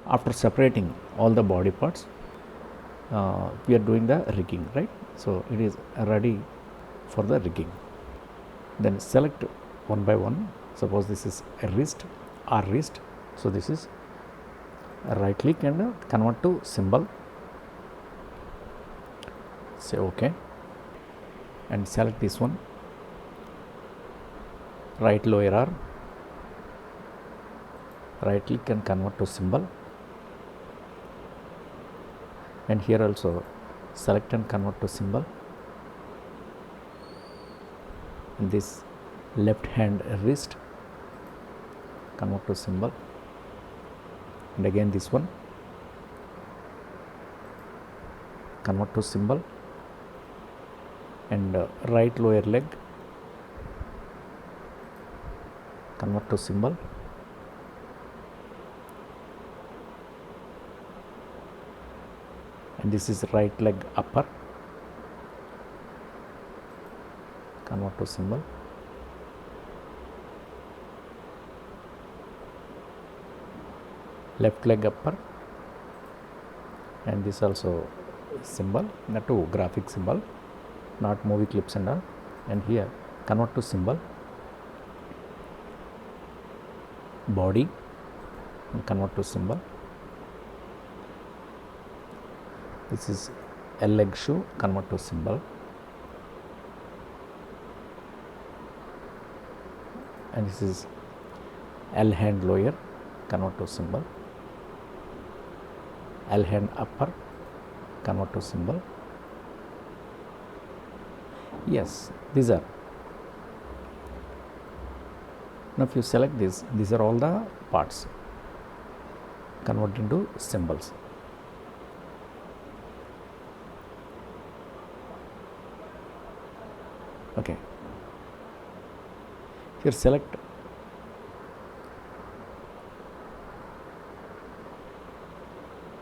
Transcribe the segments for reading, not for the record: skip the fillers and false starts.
After separating all the body parts, we are doing the rigging, right? So it is ready for the rigging. Then select one by one. Suppose this is a wrist or wrist. So this is right click and convert to symbol. Say OK and select this one, right lower arm, right click and convert to symbol, and here also select and convert to symbol, and this left hand wrist, convert to symbol, and again this one, convert to symbol, and right lower leg, convert to symbol, and this is right leg upper, convert to symbol, left leg upper, and this also symbol, not to graphic symbol, not movie clips and all, and here convert to symbol, body and convert to symbol. This is L leg shoe, convert to symbol, and this is L hand lower, convert to symbol, L hand upper, convert to symbol. Yes, these are. Now if you select this, these are all the parts, convert into symbols. Okay, here select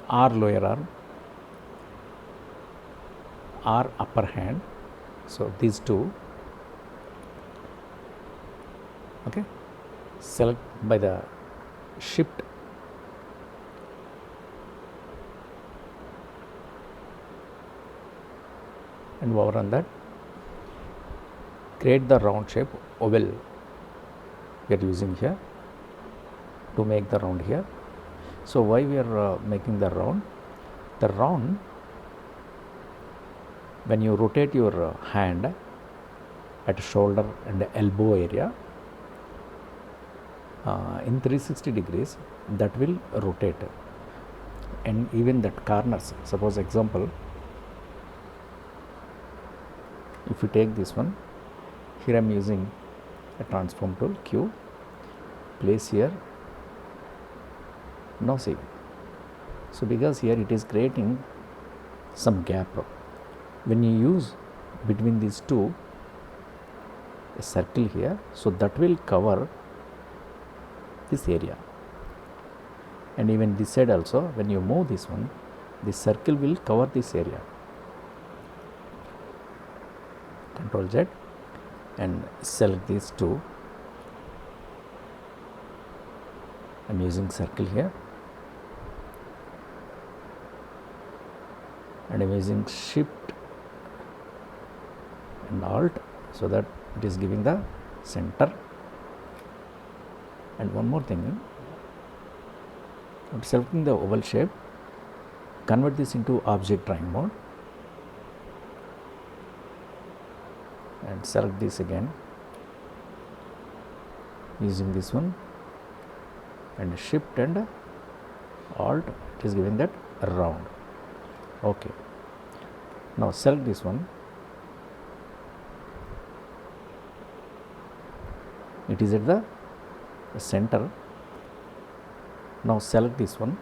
R lower arm, R upper hand, so these two. Okay, select by the shift and over on that, create the round shape oval we are using here to make the round here. So why we are making the round? The round, when you rotate your hand at shoulder and elbow area in 360 degrees, that will rotate, and even that corners. Suppose example, if you take this one, here I am using a transform tool, Q, place here. Now see, so because here it is creating some gap, when you use between these two a circle here, so that will cover this area, and even this side also, when you move this one, this circle will cover this area. Ctrl Z and select these two. I am using circle here, and I am using shift and alt, so that it is giving the center. And one more thing, after selecting the oval shape, convert this into object drawing mode and select this again using this one, and shift and alt, it is giving that round. Okay, now select this one, it is at the center. Now select this one,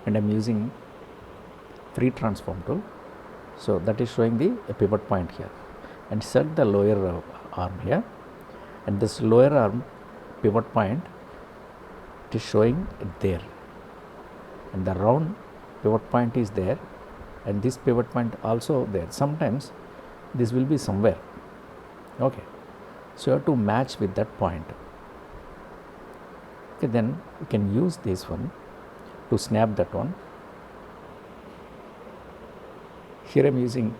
and I am using free transform tool, so that is showing the pivot point here, and select the lower arm here, and this lower arm pivot point, it is showing there, and the round pivot point is there, and this pivot point also there. Sometimes this will be somewhere. Okay, so you have to match with that point. Okay, then you can use this one, to snap that one. Here I am using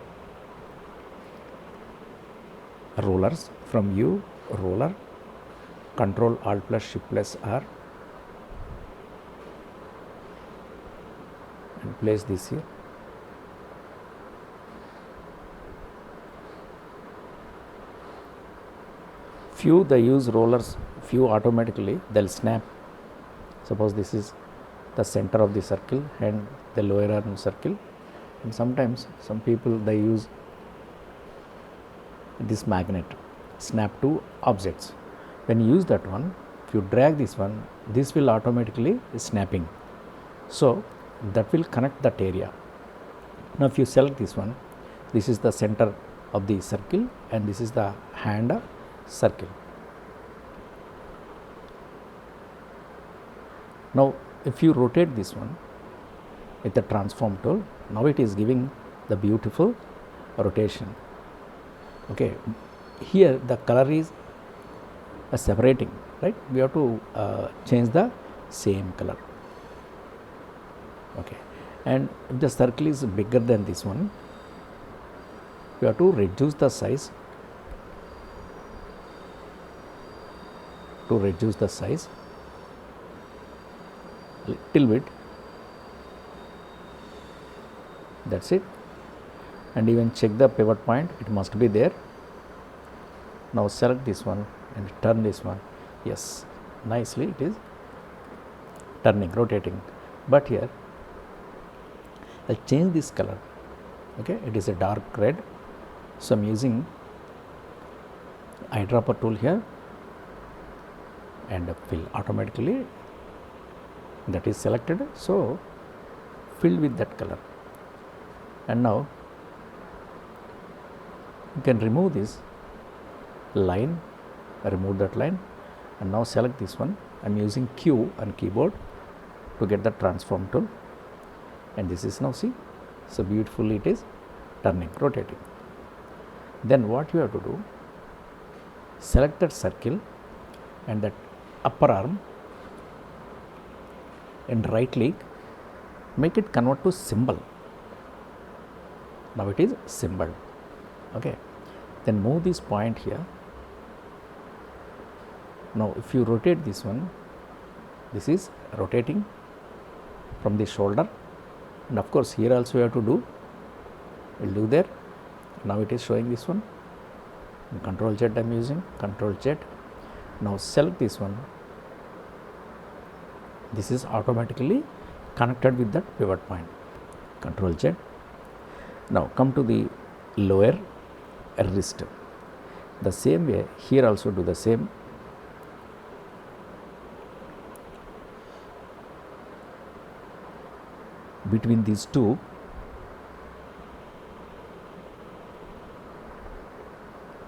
rulers. From U, ruler, Control Alt plus Shift plus R, and place this here. Few they use rollers, few automatically they'll snap. Suppose this is the center of the circle and the lower arm circle, and sometimes some people they use this magnet, snap to objects. When you use that one, if you drag this one, this will automatically snapping, so that will connect that area. Now if you select this one, this is the center of the circle and this is the hand circle. Now if you rotate this one with the transform tool, now it is giving the beautiful rotation. Okay, here the color is separating, right? We have to change the same color. Okay, and if the circle is bigger than this one, we have to reduce the size. Little bit, that's it. And even check the pivot point, it must be there. Now select this one and turn this one. Yes, nicely it is turning, rotating. But here I'll change this color. Okay, it is a dark red, so I'm using eyedropper tool here and fill automatically, that is selected, so fill with that color. And now you can remove this line, remove that line, and now select this one. I'm using Q on keyboard to get the transform tool, and this is now, see, so beautifully it is turning, rotating. Then what you have to do, select that circle and that upper arm and right click, make it convert to symbol. Now it is symbol. Okay, then move this point here. Now if you rotate this one, this is rotating from the shoulder, and of course here also you have to do, we'll do there. Now it is showing this one, and Control Z I am using, Control Z. Now select this one, this is automatically connected with that pivot point, Control Z. Now come to the lower wrist, the same way here also do the same. Between these two,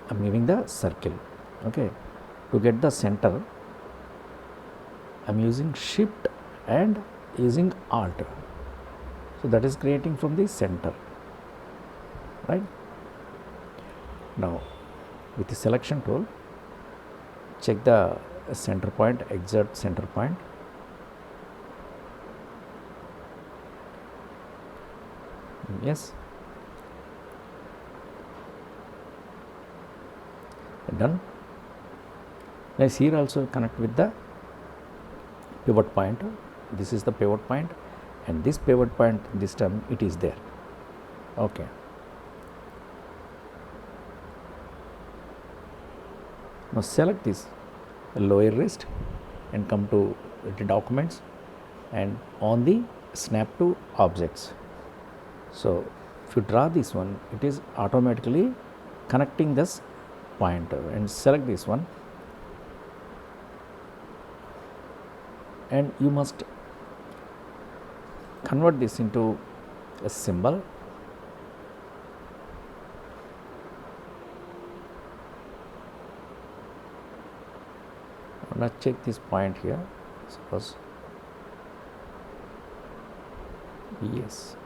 I am giving the circle. Okay, to get the center, I am using Shift and using Alt, so that is creating from the center, right? Now with the selection tool, check the center point, exert center point. Yes, done. Nice. Here also connect with the pivot point. This is the pivot point, and this pivot point this time it is there. Okay. Now select this lower wrist and come to the documents and on the snap to objects. So if you draw this one, it is automatically connecting this point, and select this one, and you must convert this into a symbol. Now check this point here, suppose, yes.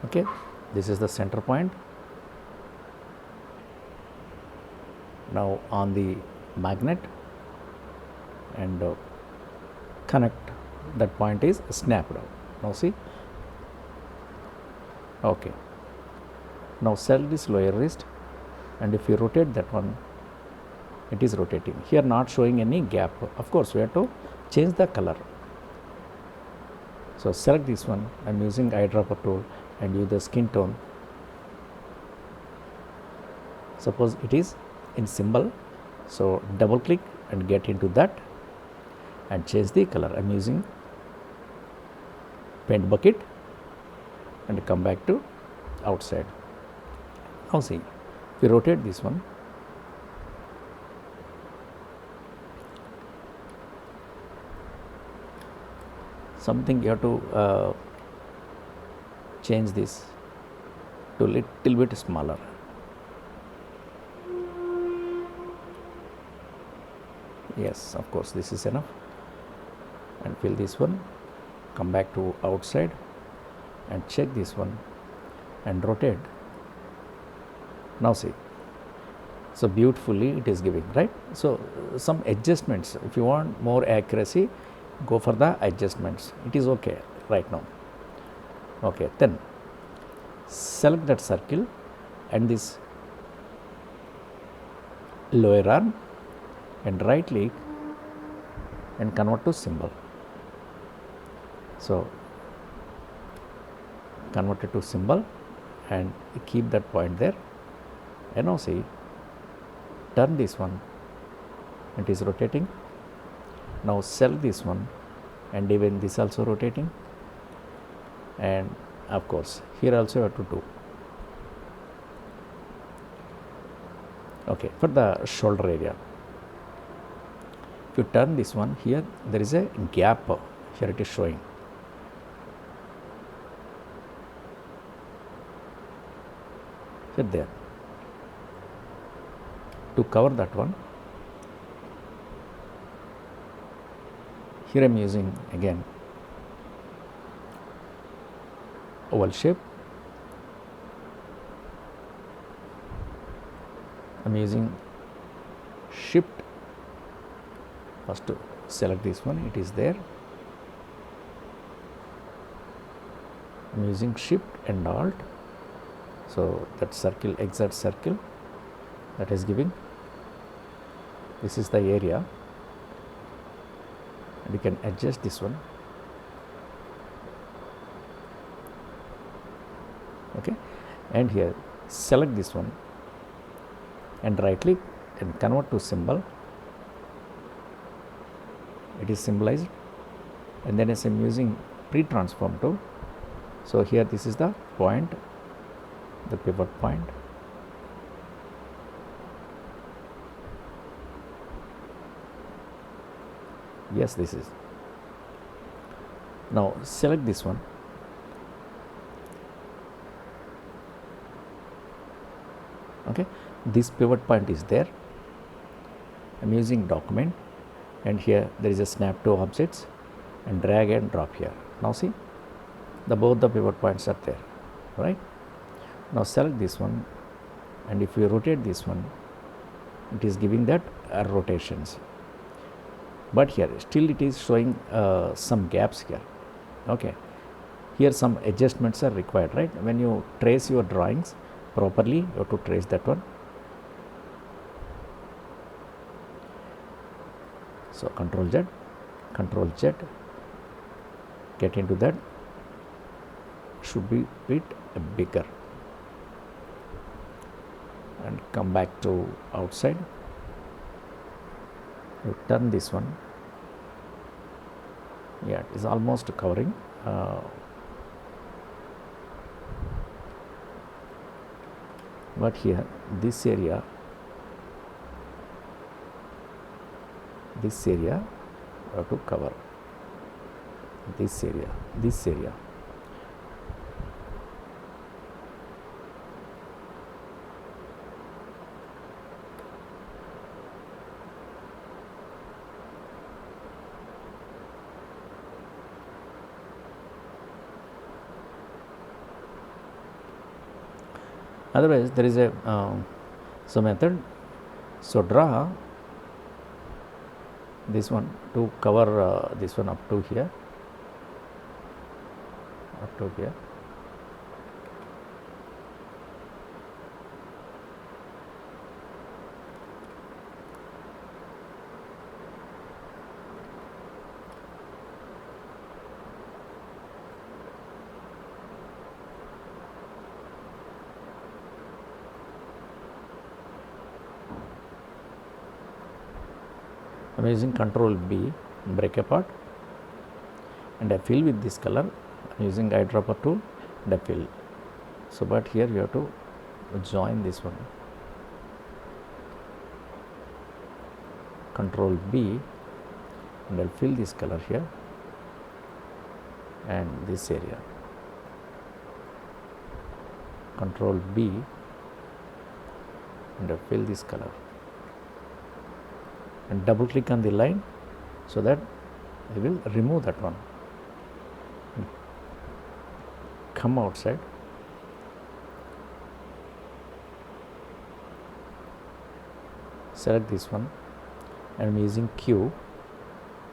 Okay, This is the center point. Now on the magnet and connect, that point is snapped out. Now see, okay. Now select this lower wrist, and if you rotate that one, it is rotating. Here not showing any gap. Of course, we have to change the color. So select this one. I am using eyedropper tool and use the skin tone. Suppose it is in symbol, so double click and get into that and change the color. I am using paint bucket and come back to outside. Now see, if you rotate this one, something you have to change this to little bit smaller. Yes, of course, this is enough. And fill this one, come back to outside and check this one and rotate. Now see, so beautifully it is giving, right? So some adjustments, if you want more accuracy, go for the adjustments. It is okay right now. Okay, then select that circle and this lower arm and right click and convert to symbol. So convert it to symbol and keep that point there. And now see, turn this one, it is rotating. Now select this one and even this also rotating, and of course here also you have to do. Okay, for the shoulder area, if you turn this one, here there is a gap, here it is showing. Here there. To cover that one, here I am using again oval shape. I am using shift, first to select this one, it is there. I am using shift and alt, so that circle, exact circle that is giving, this is the area, and you can adjust this one. Okay, and here select this one and right click and convert to symbol. It is symbolized, and then as I am using pre-transform tool, so here this is the point, the pivot point. Yes, this is. Now select this one. Okay, this pivot point is there. I am using document, and here there is a snap to objects and drag and drop here. Now see, both the pivot points are there, right? Now select this one, and if you rotate this one, it is giving that rotations. But here still it is showing some gaps here. Okay, here some adjustments are required, right? When you trace your drawings properly, you have to trace that one. So Control Z, get into that, should be bit bigger, and come back to outside. You turn this one, yeah, it is almost covering. But here this area you have to cover, this area. Otherwise there is a method. So draw this one to cover this one up to here, up to here. I am using Control B, break apart, and I fill with this color. I am using eyedropper tool and I fill. So, but here you have to join this one. Control B, and I will fill this color here and this area. Control B, and I fill this color. And double click on the line so that I will remove that one. Come outside. Select this one. I am using Q.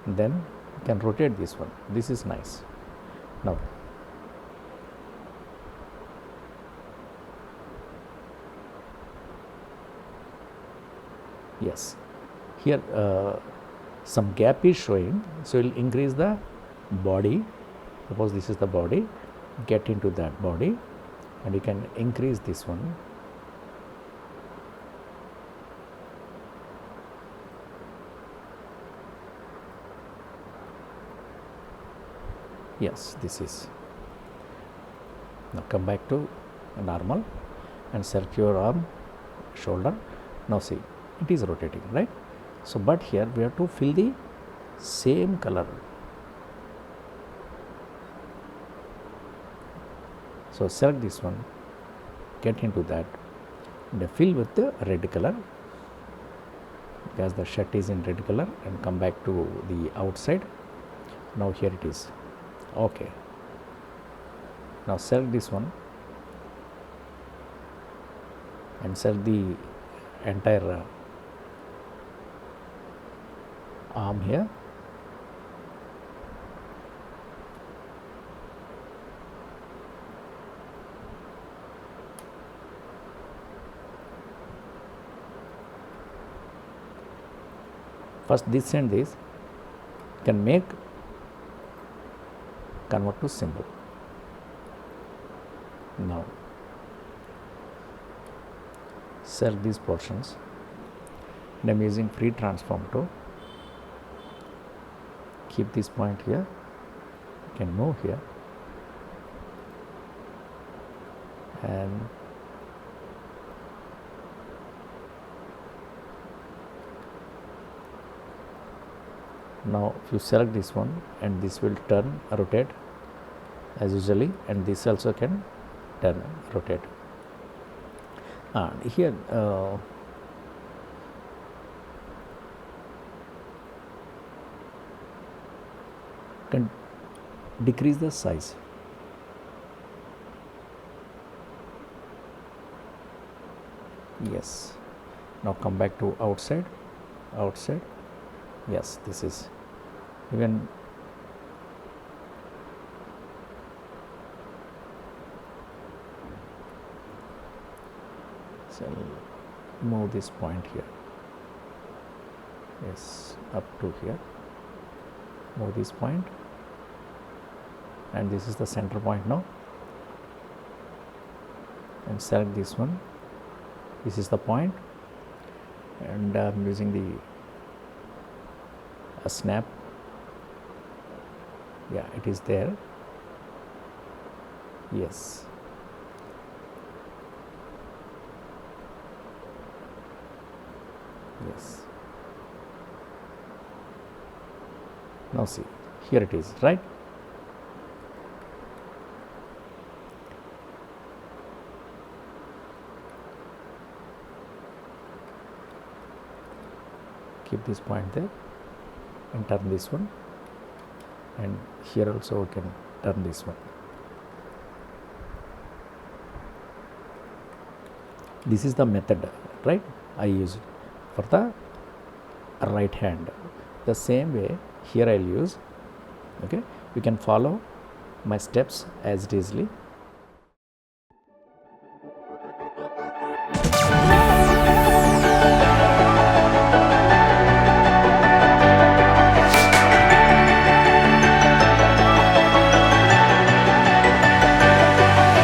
Then you can rotate this one. This is nice. Now yes. Here some gap is showing, so we will increase the body. Suppose this is the body, get into that body, and you can increase this one. Yes, this is. Now come back to normal and select your arm, shoulder. Now see, it is rotating, right? So, but here we have to fill the same color. So, select this one, get into that, and fill with the red color, because the shirt is in red color, and come back to the outside. Now here it is. Okay. Now select this one and select the entire arm here. First this and this can make convert to symbol. Now select these portions, and I am using free transform tool. Keep this point here, you can move here, and now if you select this one, and this will turn, rotate as usually, and this also can turn, rotate. Here can decrease the size. Yes. Now come back to outside, outside. Yes, this is even. So move this point here. Yes, up to here. Move this point, and this is the center point now, and select this one. This is the point, and I am using the a snap. Yeah, it is there. Yes. Yes. Now see, here it is, right? Keep this point there and turn this one, and here also we can turn this one. This is the method, right? I use it for the right hand. The same way here I'll use. Okay, you can follow my steps as it easily.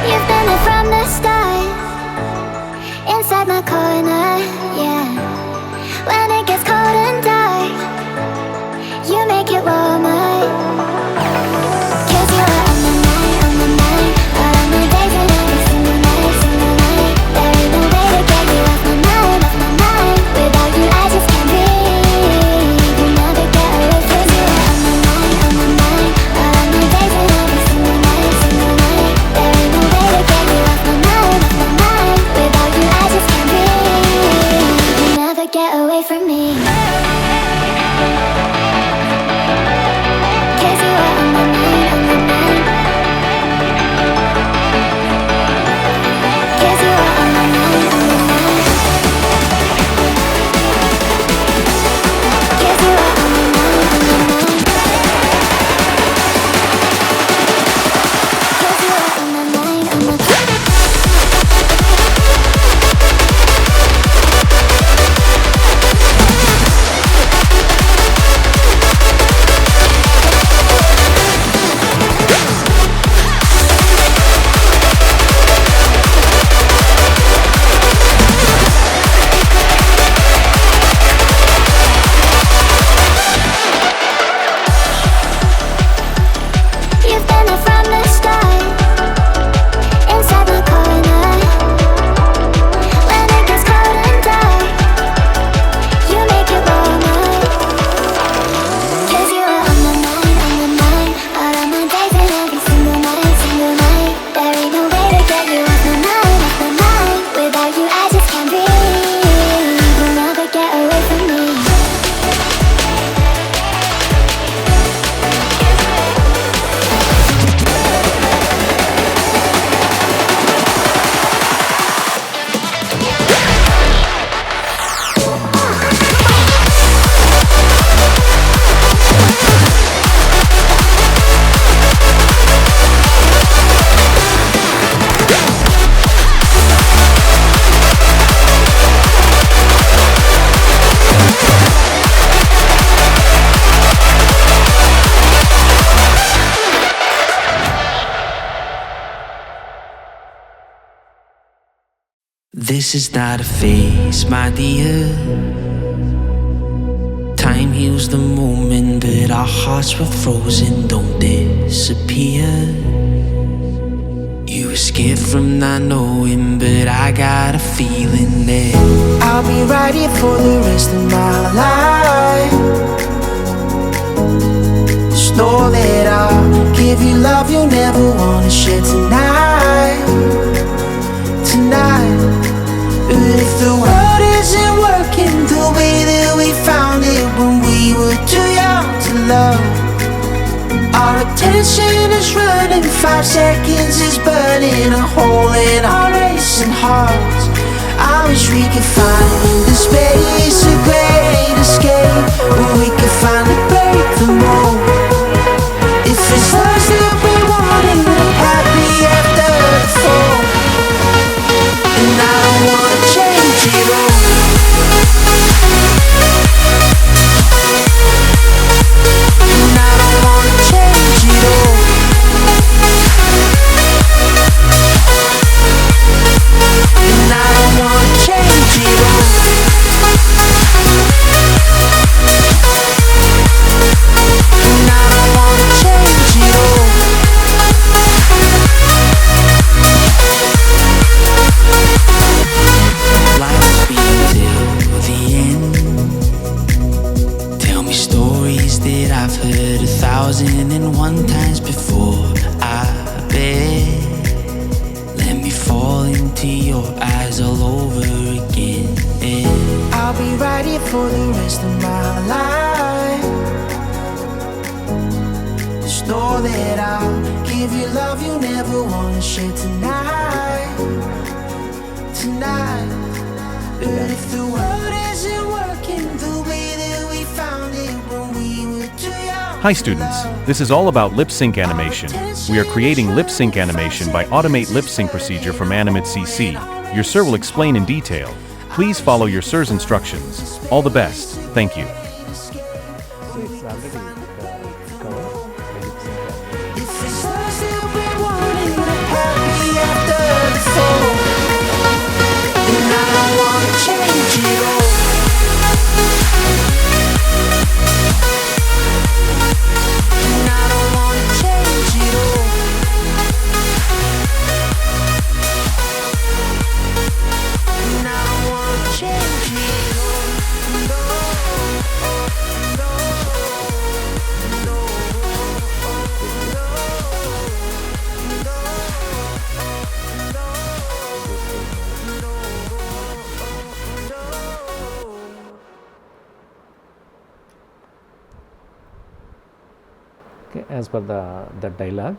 You've been there from the start, inside my corner, yeah. When it gets cold and dark, you make it warmer. 'Cause you are on my mind, all of my days and every single night, single night. There ain't no way to get you off my mind, off my mind. Without you I just can't breathe, you never get away. 'Cause you are on my mind, all of my days and every single night, single night. There ain't no way to get you off my mind, off my mind. Without you I just can't breathe, you never get away from me. 'Cause you are on my mind, on my mind. 'Cause you are on my mind, on my mind. 'Cause you are on my mind, on my mind. 'Cause you are on my mind, on my mind. You've been there from the start, inside my corner. When it gets cold and dark, you make it warmer. 'Cause you are on my mind, all of my days and every single night, single night. There ain't no way to get you off my mind, off my mind. Without you I just can't breathe, you'll never get away from me. This is not a phase, my dear. Time heals the moment, but our hearts were frozen, don't disappear. You were scared from not knowing, but I got a feeling that I'll be right here for the rest of my life. Just know that I'll give you love you'll never wanna share tonight. Tonight. But if the world isn't working the way that we found it when we were too young to love, our attention is running, 5 seconds is burning a hole in our racing hearts. I wish we could find the space, a great escape, where we could finally break the mold. If it's us that we want and we're happy after the fall, and I don't wanna change it all. And I don't wanna change it all. And I don't wanna change it all. And I don't wanna change it all. Life will be till the end. Tell me stories that I've heard 1,001 times before. I bet. Let me fall into your eyes all over again. I'll be right here for the rest of my life. Just know that I'll give you love you never wanna share tonight. tonight. But if the world isn't working the way that we found it when we were too young. Hi students, this is all about lip sync animation. We are creating lip sync animation by Automate Lip Sync procedure from Animate CC. Your sir will explain in detail. Please follow your sir's instructions. All the best. Thank you. So it's already covered. If it's us that we're wanting to happy after the fall, then I don't wanna change it all. And I don't wanna change it all. And I don't wanna change it all. No, no, no, Okay, as per the dialogue,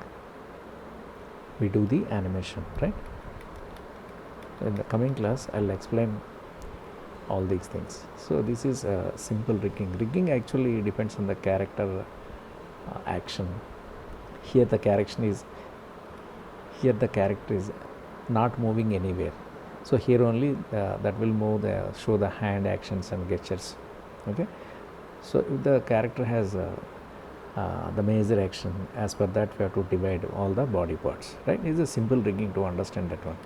we do the animation, right? In the coming class, I'll explain all these things. So this is simple rigging. Rigging actually depends on the character action. Here the character is not moving anywhere. So here only that will move show the hand actions and gestures. Okay. So if the character has the major action, as per that we have to divide all the body parts, right? It's a simple rigging to understand that one.